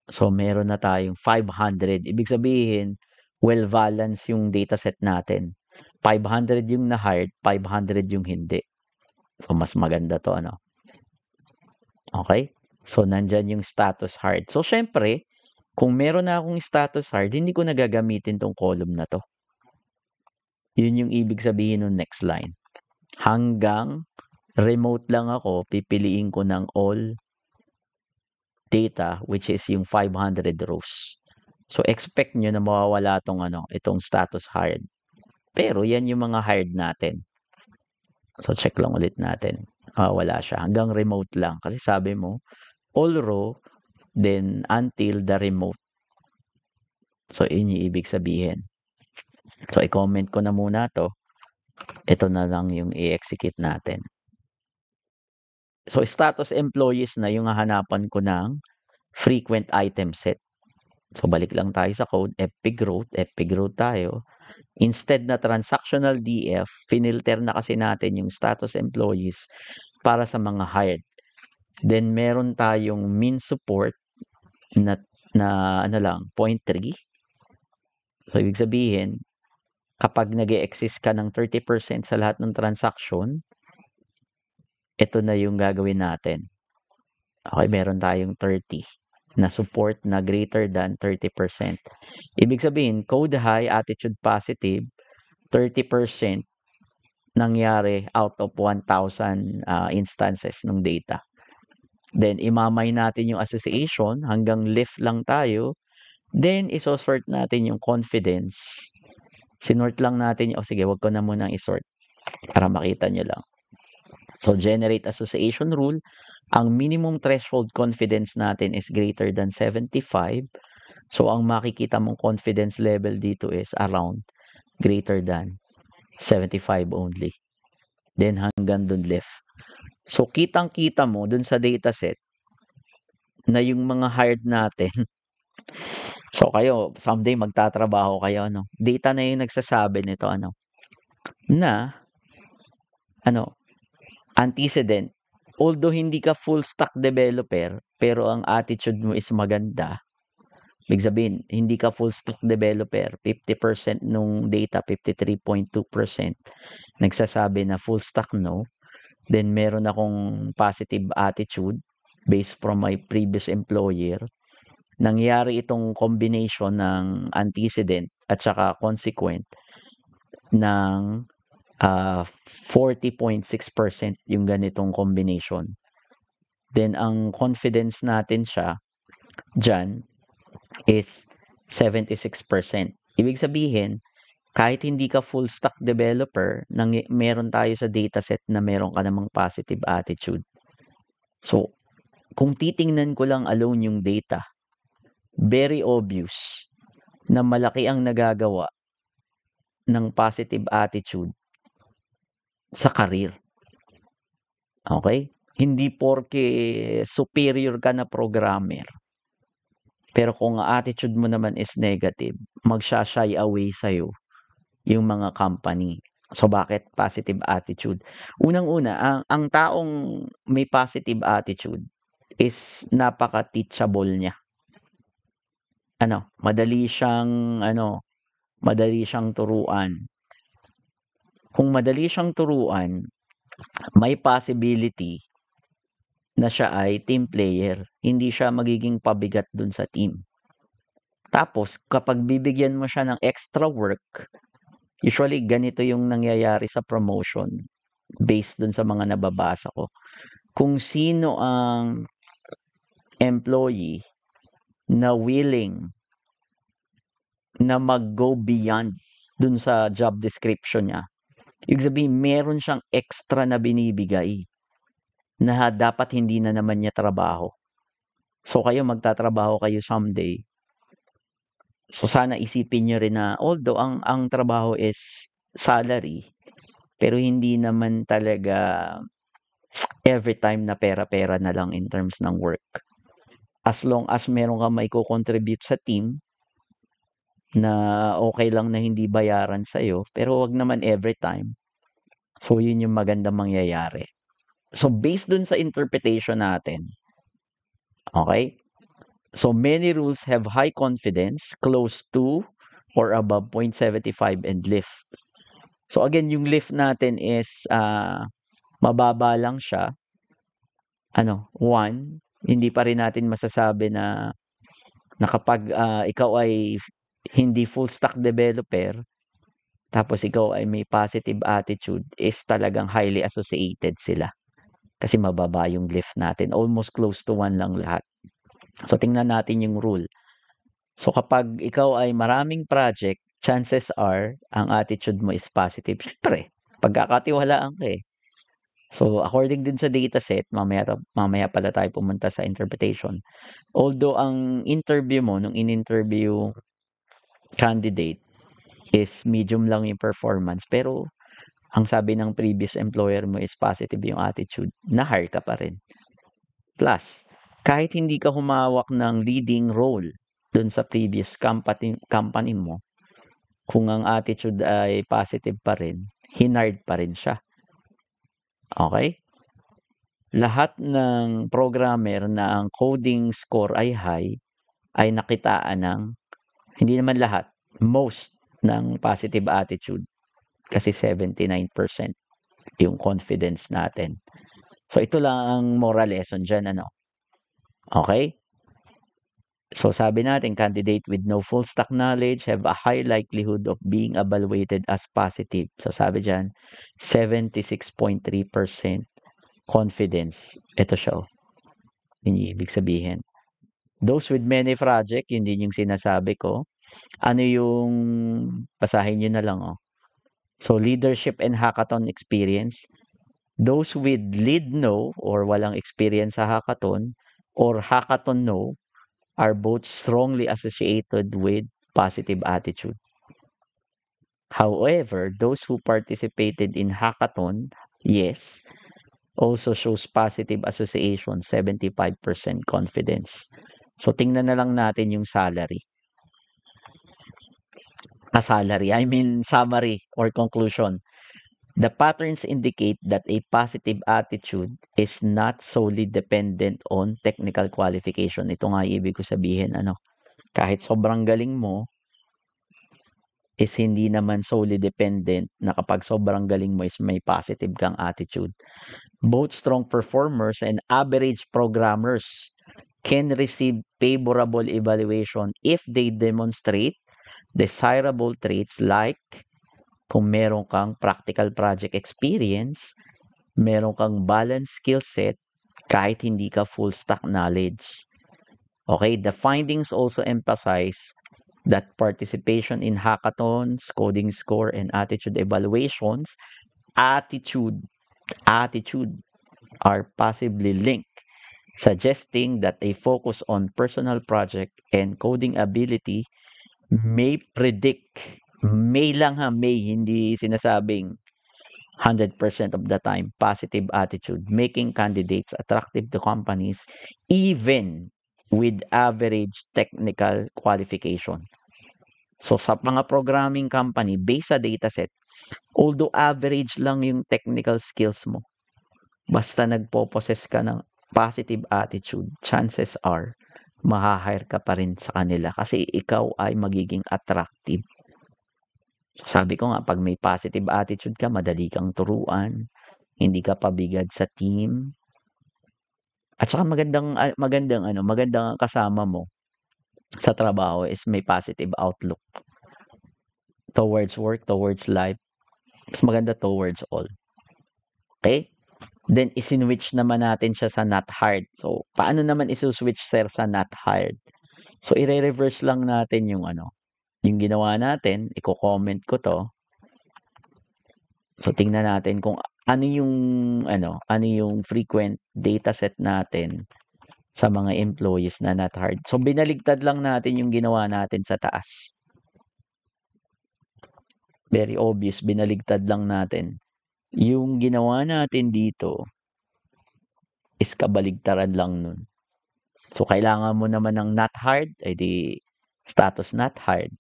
so meron na tayong 500. Ibig sabihin, well-balanced yung dataset natin. 500 yung na-hired, 500 yung hindi. So, mas maganda to, ano? Okay? So, nandyan yung status hired. So, syempre, kung meron na akong status hired, hindi ko na gagamitin tong column na to. Yun yung ibig sabihin ng next line. Hanggang remote lang ako, pipiliin ko ng all data, which is yung 500 rows. So, expect nyo na mawawala itong status hired. Pero, yan yung mga hired natin. So, check lang ulit natin. Wala siya. Hanggang remote lang. Kasi sabi mo, all row, then until the remote. So, yun yung ibig sabihin. So, i-comment ko na muna to. Ito na lang yung i-execute natin. So, status employees na yung hahanapan ko ng frequent item set. So, balik lang tayo sa code, FP growth tayo. Instead na transactional DF, finilter na kasi natin yung status employees para sa mga hired. Then, meron tayong min support na 0.3. So, ibig sabihin, kapag nag-e-exist ka ng 30% sa lahat ng transaction, ito na yung gagawin natin. Okay, meron tayong 30 na support na greater than 30%. Ibig sabihin, code high, attitude positive, 30% nangyari out of 1,000 instances ng data. Then, imamay natin yung association hanggang left lang tayo. Then, isosort natin yung confidence. Sinort lang natin, sige, wag ko na munang isort para makita nyo lang. So, generate association rule. Ang minimum threshold confidence natin is greater than 75. So, ang makikita mong confidence level dito is around greater than 75 only. Then, hanggang dun left. So, kitang-kita mo dun sa dataset na yung mga hired natin. So, kayo, someday magtatrabaho kayo, data na yung nagsasabi nito, na, antecedent. Although hindi ka full stack developer, pero ang attitude mo is maganda, Ibig sabihin, hindi ka full stack developer, 50% nung data, 53.2% nagsasabi na full stack no, then meron akong positive attitude based from my previous employer. Nangyari itong combination ng antecedent at saka consequent ng 40.6% yung ganitong combination. Then ang confidence natin siya dyan is 76%. Ibig sabihin, kahit hindi ka full stack developer, meron tayo sa dataset na meron ka namang positive attitude. So, kung titingnan ko lang alone yung data, very obvious na malaki ang nagagawa ng positive attitude sa career. Okay? Hindi porke superior ka na programmer. Pero kung ang attitude mo naman is negative, magsha-shy away sa'yo yung mga company. So, bakit positive attitude? Unang-una, ang taong may positive attitude is napaka-teachable niya. Madali siyang turuan. Kung madali siyang turuan, may possibility na siya ay team player. Hindi siya magiging pabigat dun sa team. Tapos, kapag bibigyan mo siya ng extra work, usually ganito yung nangyayari sa promotion based dun sa mga nababasa ko. Kung sino ang employee na willing na mag-go beyond dun sa job description niya, ibig sabihin meron siyang extra na binibigay na dapat hindi na naman niya trabaho. So kayo magtatrabaho kayo someday. So sana isipin niyo rin na although ang trabaho is salary, pero hindi naman talaga every time na pera-pera na lang in terms ng work. As long as meron kang maiko-contribute sa team na okay lang na hindi bayaran sa'yo, pero wag naman every time. So yun yung magandang mangyayari. So based dun sa interpretation natin, okay? So many rules have high confidence, close to or above 0.75 and lift. So again, yung lift natin is mababa lang siya. 1, hindi pa rin natin masasabi na kapag ikaw ay hindi full stack developer, tapos ikaw ay may positive attitude, is talagang highly associated sila. Kasi mababa yung lift natin. Almost close to 1 lang lahat. So tingnan natin yung rule. So kapag ikaw ay maraming project, chances are ang attitude mo is positive. Siyempre, pagkakatiwalaan ka eh. So according din sa dataset, mamaya pala tayo pumunta sa interpretation. Although ang interview mo, nung in-interview candidate is medium lang yung performance, pero ang sabi ng previous employer mo is positive yung attitude, na-hire ka pa rin. Plus, kahit hindi ka humawak ng leading role dun sa previous company mo, kung ang attitude ay positive pa rin, hinard pa rin siya. Okay? Lahat ng programmer na ang coding score ay high, ay nakitaan ng, hindi naman lahat, most ng positive attitude. Kasi 79% yung confidence natin. So ito lang ang moral lesson dyan, Okay? So sabi natin, candidate with no full stack knowledge have a high likelihood of being evaluated as positive. So sabi dyan, 76.3% confidence. Ito siya. Yun yung ibig sabihin. Those with many project, yun din yung sinasabi ko. Ano yung, basahin nyo na lang. So leadership and hackathon experience. Those with lead no or walang experience sa hackathon or hackathon no are both strongly associated with positive attitude. However, those who participated in hackathon, yes, also shows positive association, 75% confidence. So tingnan na lang natin yung salary. Summary or conclusion. The patterns indicate that a positive attitude is not solely dependent on technical qualification. Ito nga ibig ko sabihin, Kahit sobrang galing mo, is hindi naman solely dependent na kapag sobrang galing mo is may positive kang attitude. Both strong performers and average programmers can receive favorable evaluation if they demonstrate desirable traits like kung meron kang practical project experience, meron kang balanced skill set, kahit hindi ka full stack knowledge. Okay, the findings also emphasize that participation in hackathons, coding score, and attitude evaluations, attitude, attitude are possibly linked, suggesting that a focus on personal project and coding ability may predict, may lang ha, may, hindi sinasabing 100% of the time, positive attitude, making candidates attractive to companies even with average technical qualification. So sa mga programming company, based sa dataset, although average lang yung technical skills mo, basta nagpo-possess ka ng positive attitude, chances are, maha-hire ka pa rin sa kanila kasi ikaw ay magiging attractive. So sabi ko nga, pag may positive attitude ka, madali kang turuan, hindi ka pabigad sa team, at saka magandang kasama mo sa trabaho is may positive outlook towards work, towards life, mas maganda towards all. Okay? Then, isinwitch naman natin siya sa not hired. So, paano naman isuswitch, sir, sa not hired? So, ire-reverse lang natin yung yung ginawa natin, i-comment ko to. So, tingnan natin kung ano yung frequent data set natin sa mga employees na not hired. So, binaligtad lang natin yung ginawa natin sa taas. Very obvious, binaligtad lang natin. Yung ginawa natin dito is kabaligtaran lang nun. So, kailangan mo naman ng not hired, di status not hired.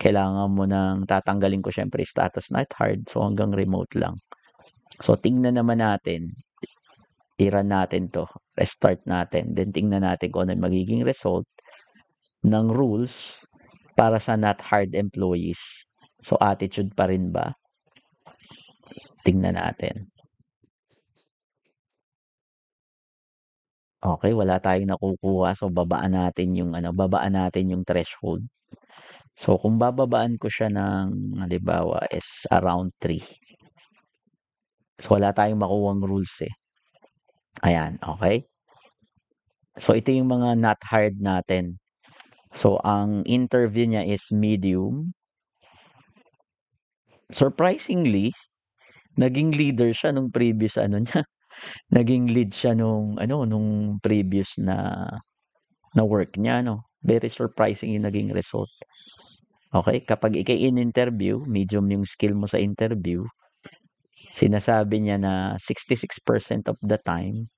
Kailangan mo ng tatanggalin ko syempre status not hired. So, hanggang remote lang. So, tingnan naman natin. I-run natin to. Restart natin. Then, tingnan natin kung ano yung magiging result ng rules para sa not hired employees. So, attitude pa rin ba? Tingnan natin. Okay, wala tayong nakukuha. So, babaan natin yung threshold. So, kung bababaan ko siya ng halimbawa is around 3. So, wala tayong makuhang rules eh. Ayan, okay? So, ito yung mga not hired natin. So, ang interview niya is medium. Surprisingly, naging leader siya nung previous niya. Naging lead siya nung previous na work niya, no? Very surprising yung naging result. Okay, kapag in-interview, medium yung skill mo sa interview, sinasabi niya na 66% of the time,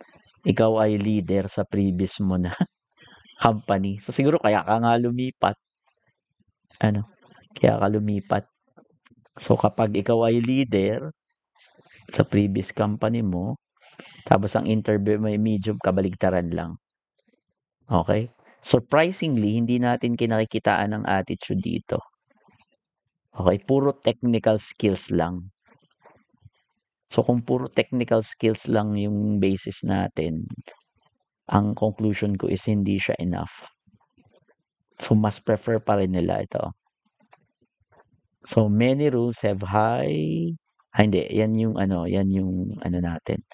ikaw ay leader sa previous mo na company. So siguro kaya ka nga lumipat. Kaya ka lumipat. So kapag ikaw ay leader sa previous company mo, tapos ang interview mo ay medium, kabaligtaran lang. Okay? Surprisingly, hindi natin kinakikitaan ng attitude dito. Okay? Puro technical skills lang. So kung puro technical skills lang yung basis natin, ang conclusion ko is hindi siya enough. So mas prefer pa rin nila ito. So many rules have hindi, yan yung natin.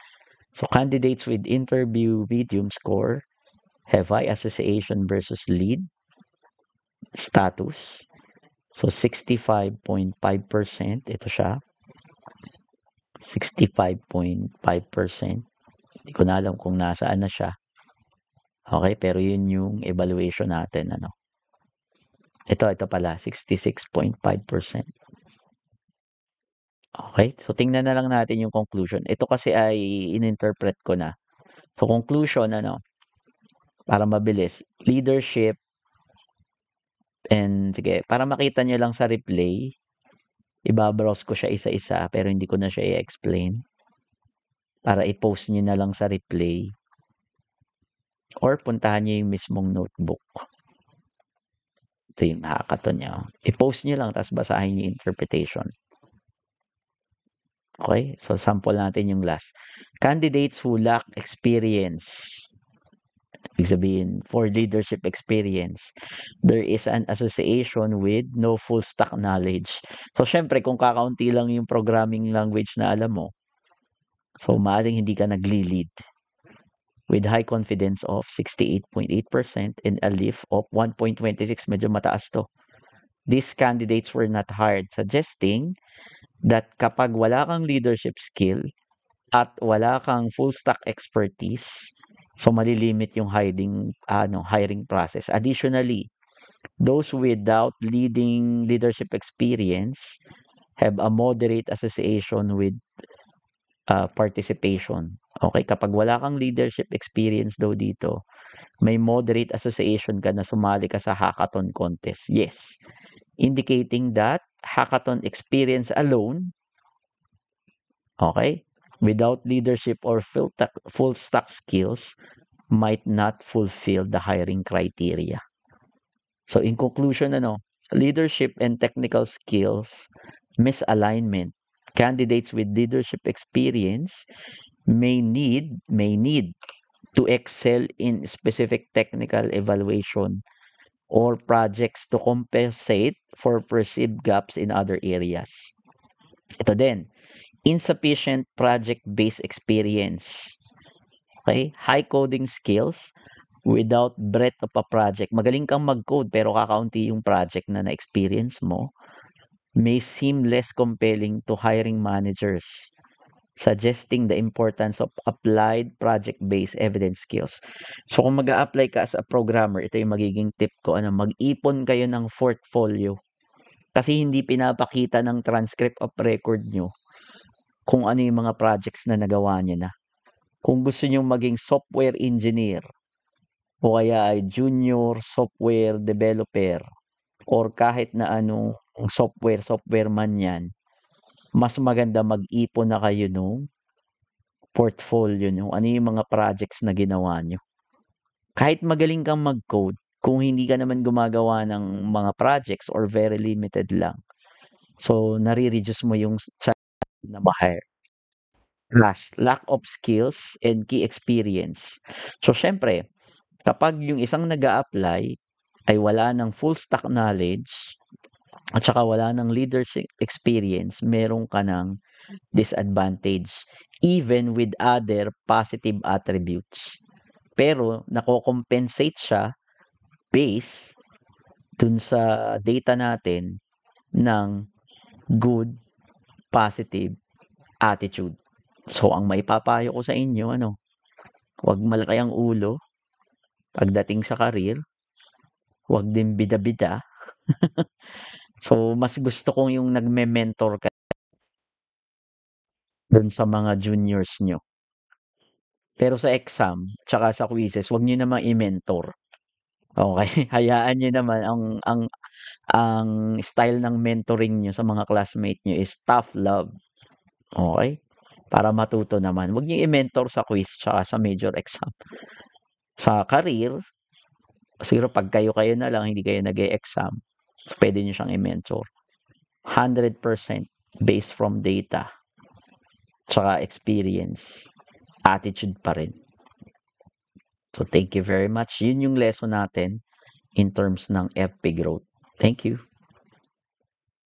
So candidates with interview medium score have high association versus lead status. So 65.5%, ito siya. 65.5%. Hindi ko na alam kung nasaan na siya. Okay, pero yun yung evaluation natin, Ito pala, 66.5%. Okay, so tingnan na lang natin yung conclusion. Ito kasi ay in-interpret ko na. So conclusion, para mabilis, leadership, and sige, para makita nyo lang sa replay, ibabrowse ko siya isa-isa, pero hindi ko na siya i-explain. Para i-post nyo na lang sa replay. Or puntahan nyo yung mismong notebook. Ito yung hackathon niya. I-post nyo lang tapos basahin yung interpretation. Okay? So, sample natin yung last. Candidates who lack experience. Ibig sabihin, for leadership experience, there is an association with no full stack knowledge. So, syempre, kung kakaunti lang yung programming language na alam mo, so, maaaring hindi ka nagli-lead with high confidence of 68.8% and a lift of 1.26. Medyo mataas to. These candidates were not hired, suggesting that kapag wala kang leadership skill at wala kang full stack expertise, so malilimit yung hiring process. Additionally, those without leadership experience have a moderate association with participation. Okay, kapag wala kang leadership experience daw dito, may moderate association ka na sumali ka sa hackathon contest. Yes. Indicating that hackathon experience alone, okay, without leadership or full stack skills might not fulfill the hiring criteria. So in conclusion, leadership and technical skills misalignment. Candidates with leadership experience may need to excel in specific technical evaluation or projects to compensate for perceived gaps in other areas. Ito din, insufficient project-based experience. Okay? High coding skills without breadth of a project. Magaling kang mag-code pero kakaunti yung project na na-experience mo may seem less compelling to hiring managers, suggesting the importance of applied project-based evidence skills. So kung mag-a-apply ka as a programmer, ito yung magiging tip ko, mag-ipon kayo ng portfolio. Kasi hindi pinapakita ng transcript of record nyo kung ano yung mga projects na nagawa nyo na. Kung gusto nyo maging software engineer, o kaya ay junior software developer, or kahit na anong software man yan, mas maganda mag-ipon na kayo nung portfolio nyo. Ano yung mga projects na ginawa nyo. Kahit magaling kang mag-code, kung hindi ka naman gumagawa ng mga projects or very limited lang, so nare-reduce mo yung chance na ma-hire. Last, lack of skills and key experience. So syempre, kapag yung isang nag-a-apply ay wala ng full stack knowledge at saka wala ng leadership experience, meron ka ng disadvantage even with other positive attributes. Pero nako-compensate siya based dun sa data natin ng good positive attitude. So ang maipapayo ko sa inyo, huwag malaki ang ulo pagdating sa career, huwag din bida-bida. So mas gusto kong yung nagme-mentor ka dun sa mga juniors nyo. Pero sa exam, tsaka sa quizzes, huwag nyo namang i-mentor. Okay? Hayaan nyo naman ang style ng mentoring nyo sa mga classmate nyo is tough love. Okay? Para matuto naman. Huwag nyo i-mentor sa quiz tsaka sa major exam. Sa career, siguro pag kayo na lang, hindi kayo nag-e-exam, so pwede nyo siyang i-mentor. 100% based from data tsaka experience. Attitude pa rin. So thank you very much. Yun yung lesson natin in terms ng FP growth. Thank you.